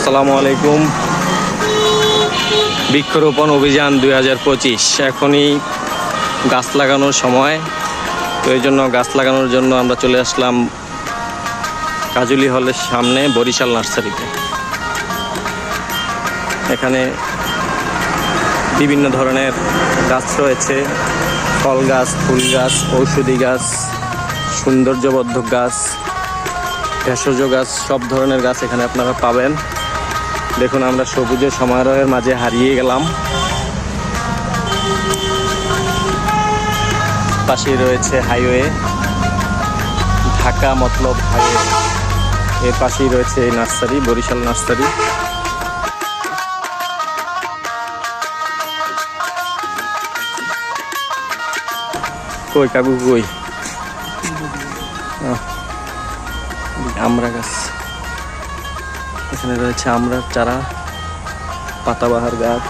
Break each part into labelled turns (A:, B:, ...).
A: আসসালামু আলাইকুম। বৃক্ষরোপণ অভিযান 2025 এখনই গাছ লাগানোর সময়। তো এই জন্য গাছ লাগানোর জন্য আমরা চলে আসলাম কাজুলি হলের সামনে বরিশাল নার্সারিতে। এখানে বিভিন্ন ধরনের গাছ রয়েছে, ফল গাছ, ফুল গাছ, ঔষধি গাছ, সৌন্দর্যবর্ধক গাছ, ভেষজ গাছ, সব ধরনের গাছ এখানে আপনারা পাবেন। দেখুন, আমরা সবুজের সমারোহের মাঝে হারিয়ে গেলাম। পাশে রয়েছে হাইওয়ে, ঢাকা মতলব হাইওয়ে। এর পাশেই রয়েছে এই নার্সারি, বরিশাল নার্সারি। কই কাকু কই? আমড়া গাছ, এখানে রয়েছে আমড়ার চারা, পাতাবাহার গাছ।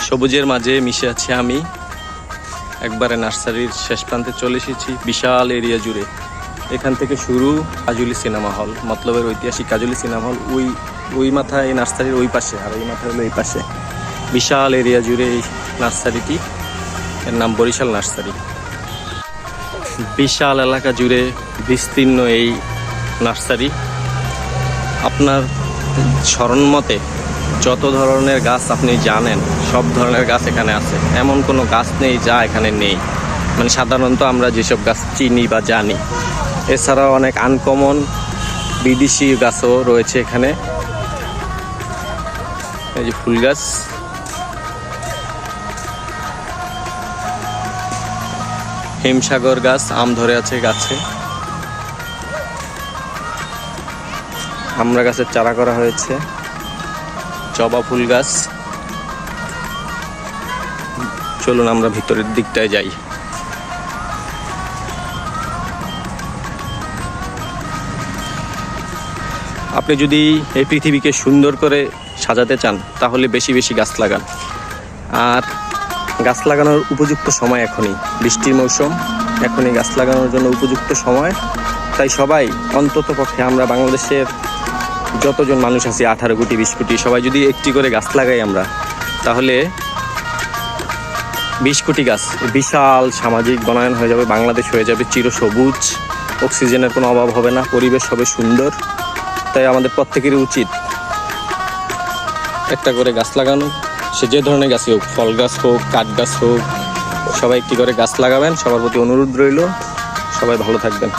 A: সবুজের মাঝে মিশে আছি আমি। একবারে নার্সারির শেষ প্রান্তে চলে এসেছি, বিশাল এরিয়া জুড়ে। এখান থেকে শুরু কাজুলি সিনেমা হল, মতলবের ঐতিহাসিক কাজুলি সিনেমা হল ওই মাথায়, এই নার্সারির ওই পাশে, আর ওই মাথায় হলো এই পাশে। বিশাল এরিয়া জুড়ে এই নার্সারিটি, এর নাম বরিশাল নার্সারি। বিশাল এলাকা জুড়ে বিস্তীর্ণ এই নার্সারি। আপনার স্মরণ মতে যত ধরনের গাছ আপনি জানেন, সব ধরনের গাছ এখানে আছে। এমন কোনো গাছ নেই যা এখানে নেই। মানে সাধারণত আমরা যেসব গাছ চিনি বা জানি, এছাড়াও অনেক আনকমন বিদেশি গাছও রয়েছে এখানে। এই যে ফুল গাছ, হিমসাগর গাছ, আম ধরে আছে গাছে। আমড়া গাছের চারা করা হয়েছে, জবা ফুল গাছ। চলুন আমরা ভিতরের দিকটায় যাই। আপনি যদি এই পৃথিবীকে সুন্দর করে সাজাতে চান, তাহলে বেশি বেশি গাছ লাগান। আর গাছ লাগানোর উপযুক্ত সময় এখনই, বৃষ্টির মৌসুম, এখনই গাছ লাগানোর জন্য উপযুক্ত সময়। তাই সবাই, অন্তত পক্ষে আমরা বাংলাদেশের যতজন মানুষ আছি, 18 কোটি 20 কোটি, সবাই যদি একটি করে গাছ লাগাই আমরা, তাহলে 20 কোটি গাছ, বিশাল সামাজিক বনায়ন হয়ে যাবে। বাংলাদেশ হয়ে যাবে চিরসবুজ, অক্সিজেনের কোনো অভাব হবে না, পরিবেশ হবে সুন্দর। তাই আমাদের প্রত্যেকেরই উচিত একটা করে গাছ লাগানো। সে যে ধরনের গাছই হোক, ফল গাছ হোক, কাঠ গাছ হোক, সবাই একটি করে গাছ লাগাবেন। সবার প্রতি অনুরোধ রইল। সবাই ভালো থাকবেন।